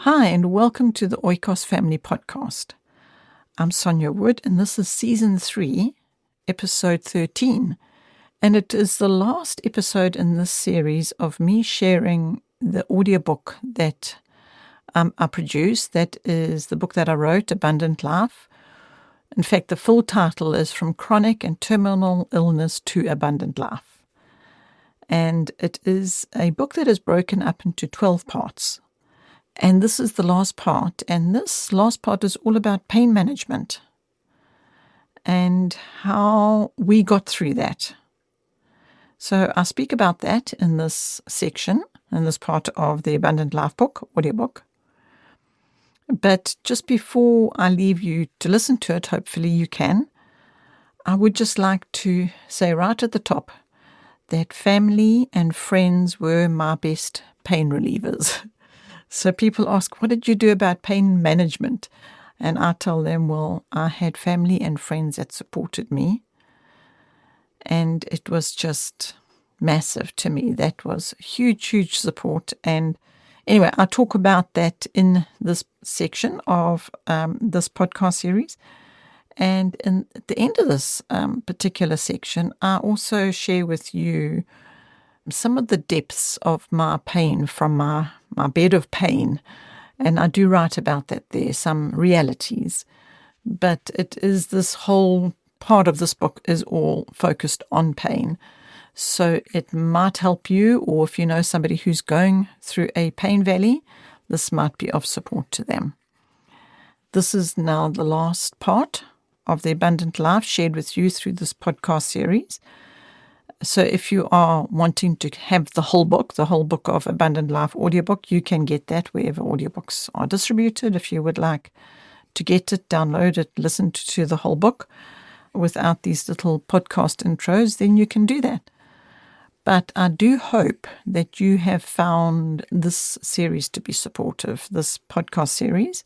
Hi, and welcome to the Oikos Family Podcast. I'm Sonja Wood, and this is Season 3, Episode 13. And it is the last episode in this series of me sharing the audiobook that I produced. That is the book that I wrote, Abundant Life. In fact, the full title is From Chronic and Terminal Illness to Abundant Life. And it is a book that is broken up into 12 parts. And this is the last part, and this last part is all about pain management and how we got through that. So I speak about that in this section, in this part of the Abundant Life book, audiobook. But just before I leave you to listen to it, hopefully you can, I would just like to say right at the top that family and friends were my best pain relievers. So people ask, what did you do about pain management? And I tell them, well, I had family and friends that supported me. And it was just massive to me. That was huge, huge support. And anyway, I talk about that in this section of this podcast series. And at the end of this particular section, I also share with you some of the depths of my pain from my bed of pain. And I do write about that there, some realities. But it is this whole part of this book is all focused on pain. So it might help you, or if you know somebody who's going through a pain valley, this might be of support to them. This is now the last part of the Abundant Life shared with you through this podcast series. So if you are wanting to have the whole book of Abundant Life audiobook, you can get that wherever audiobooks are distributed. If you would like to get it, download it, listen to the whole book without these little podcast intros, then you can do that. But I do hope that you have found this series to be supportive, this podcast series.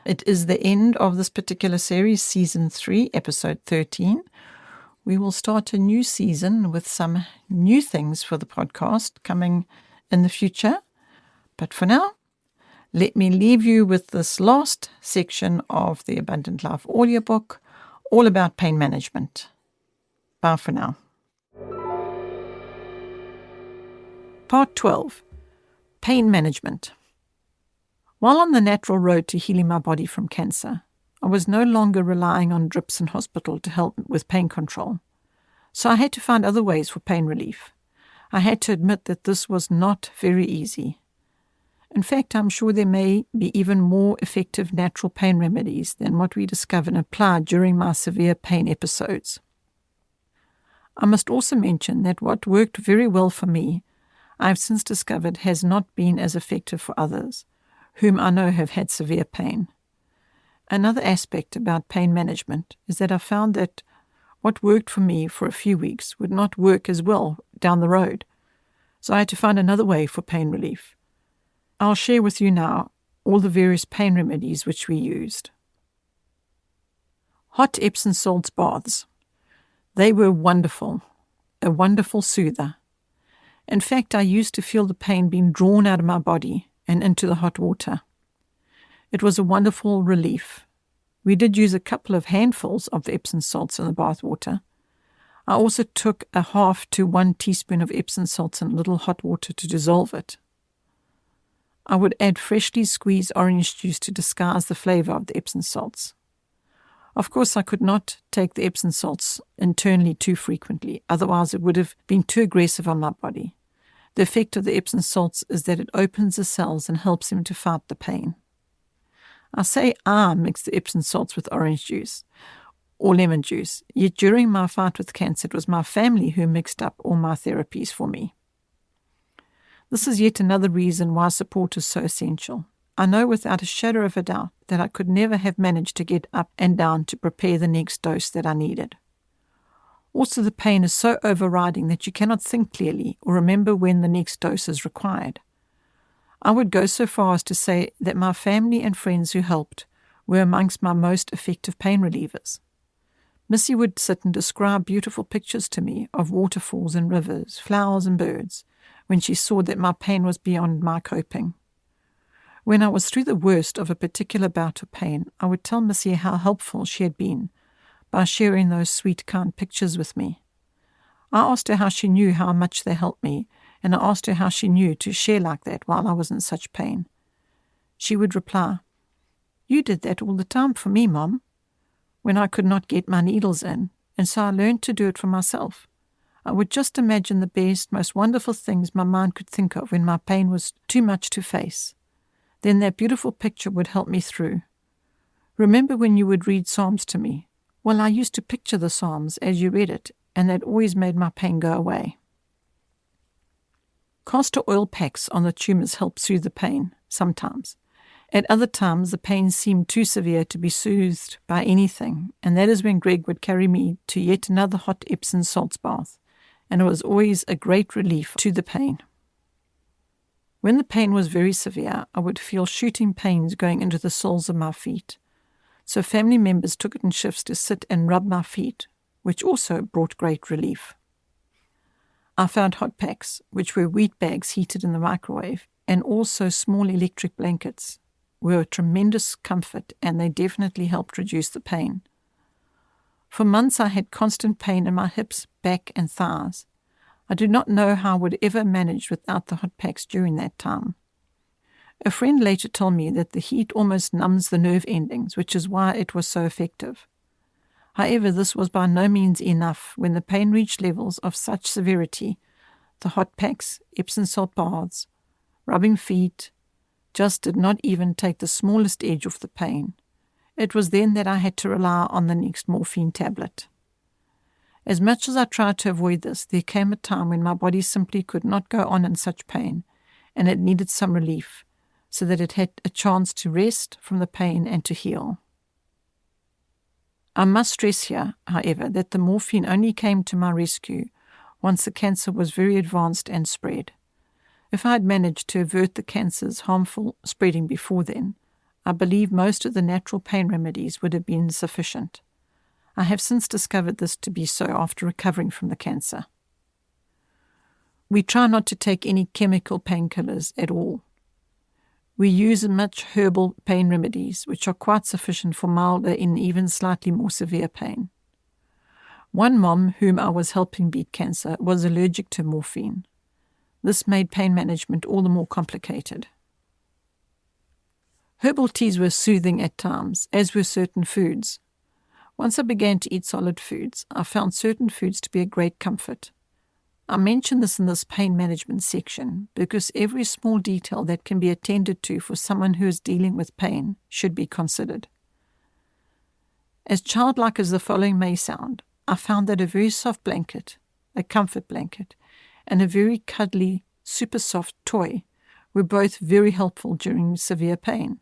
It is the end of this particular series, Season 3, Episode 13. We will start a new season with some new things for the podcast coming in the future. But for now, let me leave you with this last section of the Abundant Life audiobook, all about pain management. Bye for now. Part 12, Pain Management. While on the natural road to healing my body from cancer, I was no longer relying on drips in hospital to help with pain control. So I had to find other ways for pain relief. I had to admit that this was not very easy. In fact, I'm sure there may be even more effective natural pain remedies than what we discovered and applied during my severe pain episodes. I must also mention that what worked very well for me, I have since discovered has not been as effective for others, whom I know have had severe pain. Another aspect about pain management is that I found that what worked for me for a few weeks would not work as well down the road. So I had to find another way for pain relief. I'll share with you now all the various pain remedies which we used. Hot Epsom salts baths. They were wonderful, a wonderful soother. In fact, I used to feel the pain being drawn out of my body and into the hot water. It was a wonderful relief. We did use a couple of handfuls of Epsom salts in the bath water. I also took a 1/2 to 1 teaspoon of Epsom salts in a little hot water to dissolve it. I would add freshly squeezed orange juice to disguise the flavor of the Epsom salts. Of course, I could not take the Epsom salts internally too frequently, otherwise it would have been too aggressive on my body. The effect of the Epsom salts is that it opens the cells and helps them to fight the pain. I say I mixed the Epsom salts with orange juice or lemon juice, yet during my fight with cancer, it was my family who mixed up all my therapies for me. This is yet another reason why support is so essential. I know without a shadow of a doubt that I could never have managed to get up and down to prepare the next dose that I needed. Also, the pain is so overriding that you cannot think clearly or remember when the next dose is required. I would go so far as to say that my family and friends who helped were amongst my most effective pain relievers. Missy would sit and describe beautiful pictures to me of waterfalls and rivers, flowers and birds, when she saw that my pain was beyond my coping. When I was through the worst of a particular bout of pain, I would tell Missy how helpful she had been by sharing those sweet, kind pictures with me. I asked her how she knew how much they helped me, and I asked her how she knew to share like that while I was in such pain. She would reply, "You did that all the time for me, Mom," when I could not get my needles in, and so I learned to do it for myself. I would just imagine the best, most wonderful things my mind could think of when my pain was too much to face. Then that beautiful picture would help me through. Remember when you would read Psalms to me? Well, I used to picture the Psalms as you read it, and that always made my pain go away. Castor oil packs on the tumors help soothe the pain, sometimes. At other times, the pain seemed too severe to be soothed by anything, and that is when Greg would carry me to yet another hot Epsom salts bath, and it was always a great relief to the pain. When the pain was very severe, I would feel shooting pains going into the soles of my feet. So family members took it in shifts to sit and rub my feet, which also brought great relief. I found hot packs, which were wheat bags heated in the microwave, and also small electric blankets, were a tremendous comfort, and they definitely helped reduce the pain. For months I had constant pain in my hips, back, and thighs. I do not know how I would ever manage without the hot packs during that time. A friend later told me that the heat almost numbs the nerve endings, which is why it was so effective. However, this was by no means enough. When the pain reached levels of such severity, the hot packs, Epsom salt baths, rubbing feet, just did not even take the smallest edge off the pain. It was then that I had to rely on the next morphine tablet. As much as I tried to avoid this, there came a time when my body simply could not go on in such pain, and it needed some relief, so that it had a chance to rest from the pain and to heal. I must stress here, however, that the morphine only came to my rescue once the cancer was very advanced and spread. If I had managed to avert the cancer's harmful spreading before then, I believe most of the natural pain remedies would have been sufficient. I have since discovered this to be so after recovering from the cancer. We try not to take any chemical painkillers at all. We use much herbal pain remedies, which are quite sufficient for milder and even slightly more severe pain. One mom whom I was helping beat cancer was allergic to morphine. This made pain management all the more complicated. Herbal teas were soothing at times, as were certain foods. Once I began to eat solid foods, I found certain foods to be a great comfort. I mention this in this pain management section because every small detail that can be attended to for someone who is dealing with pain should be considered. As childlike as the following may sound, I found that a very soft blanket, a comfort blanket, and a very cuddly, super soft toy were both very helpful during severe pain.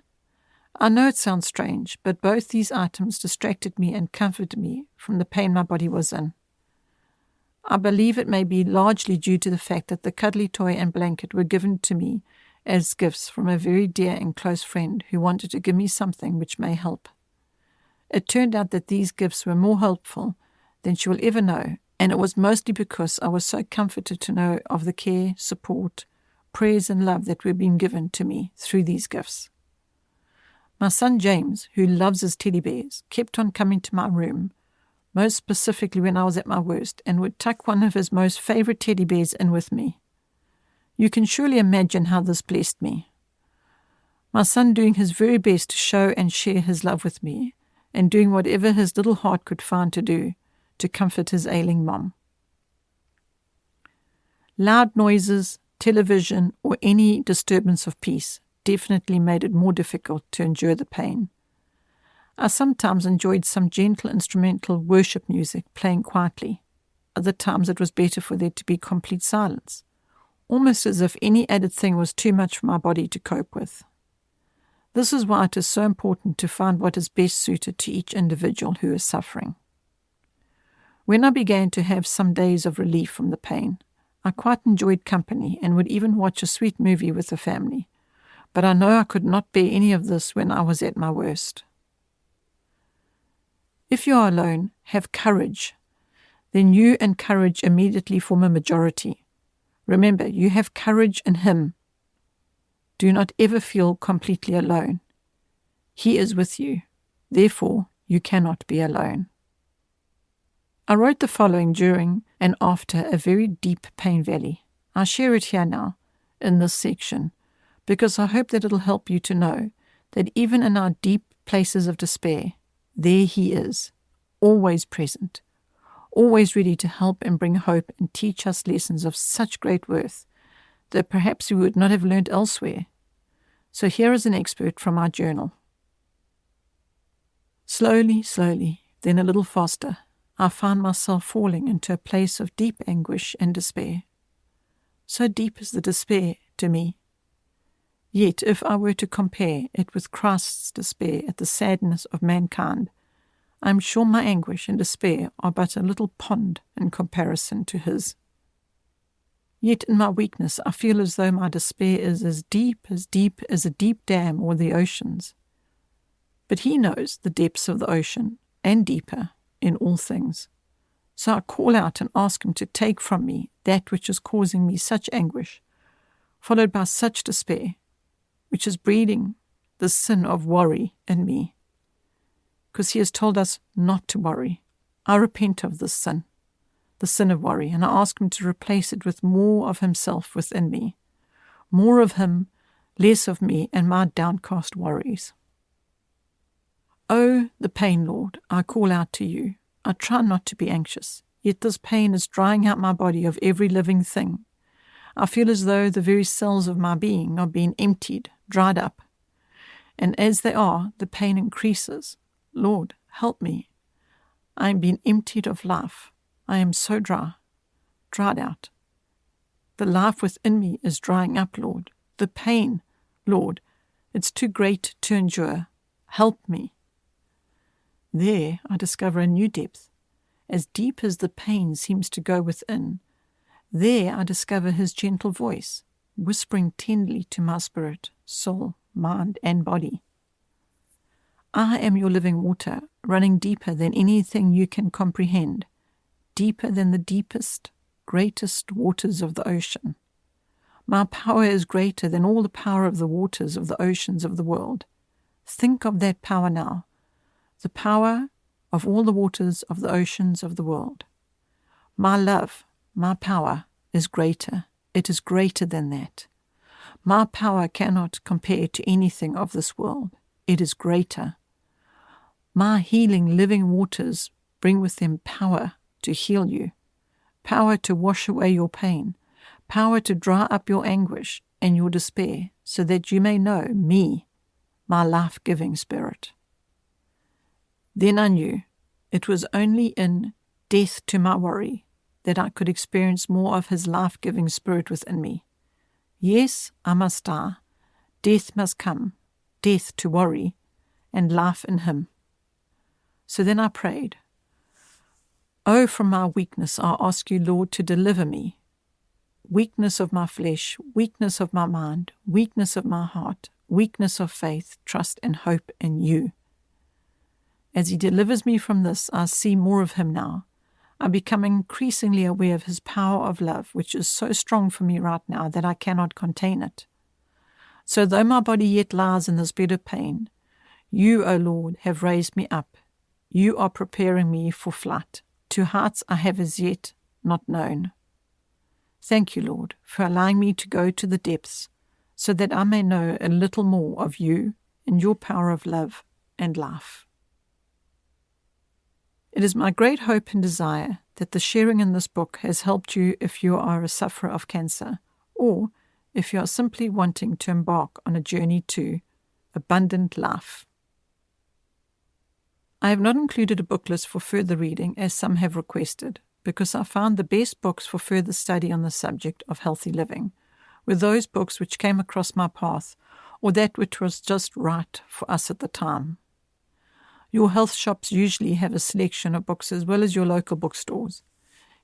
I know it sounds strange, but both these items distracted me and comforted me from the pain my body was in. I believe it may be largely due to the fact that the cuddly toy and blanket were given to me as gifts from a very dear and close friend who wanted to give me something which may help. It turned out that these gifts were more helpful than she will ever know, and it was mostly because I was so comforted to know of the care, support, prayers and love that were being given to me through these gifts. My son James, who loves his teddy bears, kept on coming to my room, most specifically when I was at my worst, and would tuck one of his most favorite teddy bears in with me. You can surely imagine how this blessed me. My son doing his very best to show and share his love with me, and doing whatever his little heart could find to do to comfort his ailing mom. Loud noises, television, or any disturbance of peace definitely made it more difficult to endure the pain. I sometimes enjoyed some gentle instrumental worship music playing quietly. Other times it was better for there to be complete silence, almost as if any added thing was too much for my body to cope with. This is why it is so important to find what is best suited to each individual who is suffering. When I began to have some days of relief from the pain, I quite enjoyed company and would even watch a sweet movie with the family, but I know I could not bear any of this when I was at my worst. If you are alone, have courage. Then you and courage immediately form a majority. Remember, you have courage in Him. Do not ever feel completely alone. He is with you. Therefore, you cannot be alone. I wrote the following during and after a very deep pain valley. I share it here now, in this section, because I hope that it'll help you to know that even in our deep places of despair, there He is, always present, always ready to help and bring hope and teach us lessons of such great worth that perhaps we would not have learned elsewhere. So here is an excerpt from our journal. Slowly, slowly, then a little faster, I found myself falling into a place of deep anguish and despair. So deep is the despair to me. Yet if I were to compare it with Christ's despair at the sadness of mankind, I am sure my anguish and despair are but a little pond in comparison to His. Yet in my weakness I feel as though my despair is as deep as a deep dam or the oceans. But He knows the depths of the ocean, and deeper, in all things. So I call out and ask Him to take from me that which is causing me such anguish, followed by such despair, which is breeding the sin of worry in me. Because He has told us not to worry. I repent of this sin, the sin of worry, and I ask Him to replace it with more of Himself within me, more of Him, less of me and my downcast worries. Oh, the pain, Lord, I call out to you. I try not to be anxious, yet this pain is drying out my body of every living thing. I feel as though the very cells of my being are being emptied, dried up. And as they are, the pain increases. Lord, help me. I am being emptied of life. I am so dry, dried out. The life within me is drying up, Lord. The pain, Lord, it's too great to endure. Help me. There I discover a new depth. As deep as the pain seems to go within, there I discover His gentle voice, whispering tenderly to my spirit, soul, mind, and body. I am your living water, running deeper than anything you can comprehend, deeper than the deepest, greatest waters of the ocean. My power is greater than all the power of the waters of the oceans of the world. Think of that power now. The power of all the waters of the oceans of the world. My love, my power is greater. It is greater than that. My power cannot compare to anything of this world. It is greater. My healing living waters bring with them power to heal you, power to wash away your pain, power to dry up your anguish and your despair, so that you may know me, my life-giving Spirit. Then I knew it was only in death to my worry that I could experience more of His life-giving Spirit within me. Yes, I must die. Death must come, death to worry, and life in Him. So then I prayed, Oh, from my weakness I ask you, Lord, to deliver me. Weakness of my flesh, weakness of my mind, weakness of my heart, weakness of faith, trust, and hope in you. As He delivers me from this, I see more of Him now. I become increasingly aware of His power of love, which is so strong for me right now that I cannot contain it. So though my body yet lies in this bed of pain, you, O Lord, have raised me up. You are preparing me for flight, to heights I have as yet not known. Thank you, Lord, for allowing me to go to the depths, so that I may know a little more of you and your power of love and life. It is my great hope and desire that the sharing in this book has helped you if you are a sufferer of cancer, or if you are simply wanting to embark on a journey to abundant life. I have not included a book list for further reading, as some have requested, because I found the best books for further study on the subject of healthy living were those books which came across my path, or that which was just right for us at the time. Your health shops usually have a selection of books as well as your local bookstores.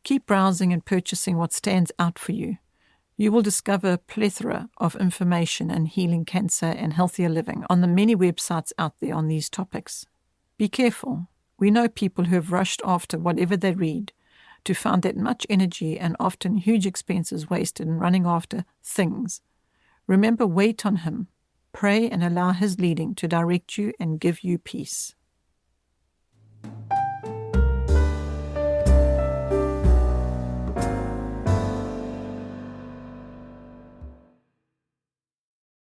Keep browsing and purchasing what stands out for you. You will discover a plethora of information in healing cancer and healthier living on the many websites out there on these topics. Be careful. We know people who have rushed after whatever they read to find that much energy and often huge expenses wasted in running after things, Remember, wait on Him. Pray and allow His leading to direct you and give you peace.